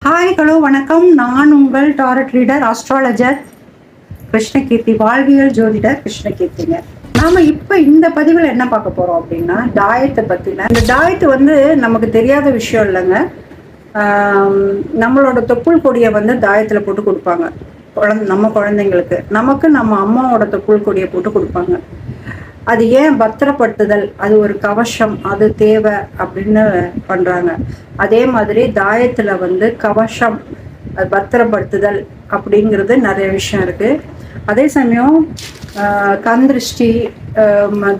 Hi hello வணக்கம். நான் உங்கள் டாரட் ரீடர் ஆஸ்ட்ராலஜர் கிருஷ்ணகீர்த்தி, வாழ்வியல் ஜோதிடர் கிருஷ்ணகீர்த்திங்க. நாம இப்ப இந்த பதிவில் என்ன பார்க்க போறோம் அப்படின்னா, தாயத்தை பத்தின. இந்த தாயத்து நமக்கு தெரியாத விஷயம் இல்லைங்க. நம்மளோட தொப்புள் கொடியை தாயத்துல போட்டு கொடுப்பாங்க நம்ம குழந்தைங்களுக்கு. நமக்கு நம்ம அம்மாவோட தொப்புள் கொடியை போட்டு கொடுப்பாங்க. அது ஏன் பத்திரப்படுத்துதல், அது ஒரு கவசம், அது தேவை அப்படின்னு பண்றாங்க. அதே மாதிரி தாயத்துல கவசம், அது பத்திரப்படுத்துதல் அப்படிங்கிறது நிறைய விஷயம் இருக்கு. அதே சமயம் கந்திருஷ்டி,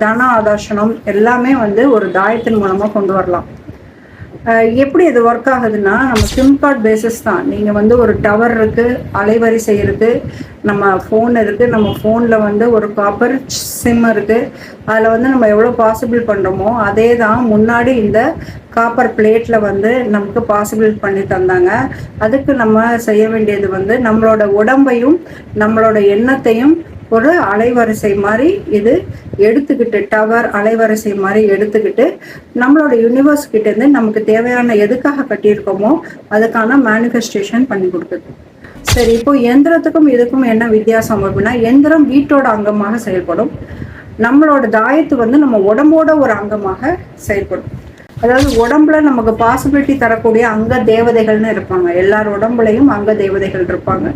தன ஆதாசனம் எல்லாமே ஒரு தாயத்தின் மூலமா கொண்டு வரலாம். எப்படி இது ஒர்க் ஆகுதுன்னா, நம்ம சிம் கார்டு பேசிஸ் தான். நீங்கள் ஒரு டவர் இருக்குது, அலைவரிசை இருக்குது, நம்ம ஃபோன் இருக்குது, நம்ம ஃபோனில் ஒரு காப்பர் சிம் இருக்குது. அதில் நம்ம எவ்வளோ பாசிபிள் பண்ணுறோமோ அதே தான் முன்னாடி இந்த காப்பர் பிளேட்டில் நமக்கு பாசிபிள் பண்ணி தந்தாங்க. அதுக்கு நம்ம செய்ய வேண்டியது நம்மளோட உடம்பையும் நம்மளோட எண்ணத்தையும் ஒரு அலைவரிசை மாதிரி இது எடுத்துக்கிட்டு, டவர் அலைவரிசை மாதிரி எடுத்துக்கிட்டு நம்மளோட யூனிவர்ஸ் கிட்ட இருந்து நமக்கு தேவையான எதுக்காக கட்டியிருக்கோமோ அதுக்கான மேனிஃபெஸ்டேஷன் பண்ணி கொடுக்குது. சரி, இப்போ எந்திரத்துக்கும் இதுக்கும் என்ன வித்தியாசம் அப்படின்னா, எந்திரம் வீட்டோட அங்கமாக செயல்படும். நம்மளோட தாயத்து நம்ம உடம்போட ஒரு அங்கமாக செயல்படும். அதாவது உடம்புல நமக்கு பாசிபிலிட்டி தரக்கூடிய அங்க தேவதைகள்னு இருப்பாங்க. எல்லார் உடம்புலையும் அங்க தேவதைகள் இருப்பாங்க.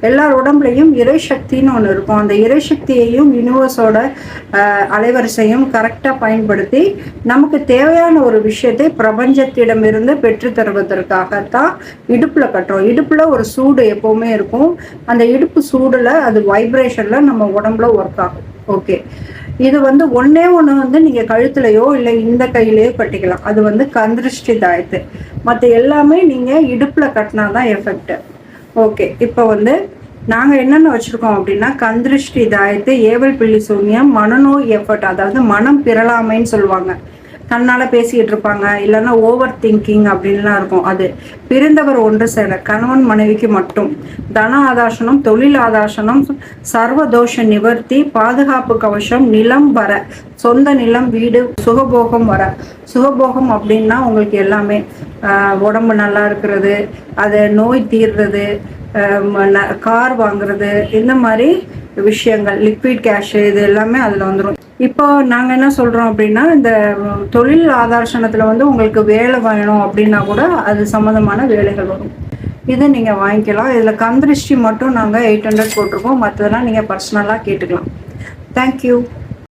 எல்லார் உடம்புலையும் இறைசக்தின்னு ஒன்று இருக்கும். அந்த இறைசக்தியையும் யூனிவர்ஸோட அலைவரிசையும் கரெக்டாக பயன்படுத்தி நமக்கு தேவையான ஒரு விஷயத்தை பிரபஞ்சத்திடமிருந்து பெற்று தருவதற்காகத்தான் இடுப்பில் கட்டுறோம். இடுப்பில் ஒரு சூடு எப்போவுமே இருக்கும். அந்த இடுப்பு சூடில் அது வைப்ரேஷனில் நம்ம உடம்புல ஒர்க் ஆகும். ஓகே, இது ஒன்னே ஒன்று நீங்கள் கழுத்துலையோ இல்லை இந்த கையிலையோ கட்டிக்கலாம். அது கந்திருஷ்டி தாயத்து. மற்ற எல்லாமே நீங்கள் இடுப்பில் கட்டினா தான் எஃபெக்ட். ஓகே, இப்போ நாங்கள் என்னென்ன வச்சுருக்கோம் அப்படின்னா, கந்திருஷ்டி தாயத்து, ஏவல் பில்லி சூன்யம், மனநோய் எஃபர்ட், அதாவது மனம் பிறலாமைன்னு சொல்லுவாங்க. கண்ணால் பேசிக்கிட்டு இருப்பாங்க, இல்லைன்னா ஓவர் திங்கிங் அப்படின்லாம் இருக்கும். அது பிரிந்தவர் ஒன்று சேர, கணவன் மனைவிக்கு மட்டும். தன ஆதாசனம், தொழில் ஆதாசனம், சர்வதோஷ நிவர்த்தி, பாதுகாப்பு கவசம், நிலம் வர, சொந்த நிலம், வீடு, சுகபோகம் வர. சுகபோகம் அப்படின்னா உங்களுக்கு எல்லாமே உடம்பு நல்லா இருக்கிறது, அது நோய் தீர்றது, கார் வாங்குறது, இந்த மாதிரி விஷயங்கள், லிக்விட் கேஷ், இது எல்லாமே அதில் வந்துடும். இப்போ நாங்கள் என்ன சொல்கிறோம் அப்படின்னா, இந்த தொழில் ஆதாசனத்தில் உங்களுக்கு வேலை வேணும் அப்படின்னா கூட அது சம்மந்தமான வேலைகள் வரும். இதை நீங்கள் வாங்கிக்கலாம். இதில் கந்திருஷ்டி மட்டும் நாங்கள் 800 போட்டிருக்கோம். மற்றதெல்லாம் நீங்கள் பர்சனலாக கேட்டுக்கலாம். தேங்க்யூ.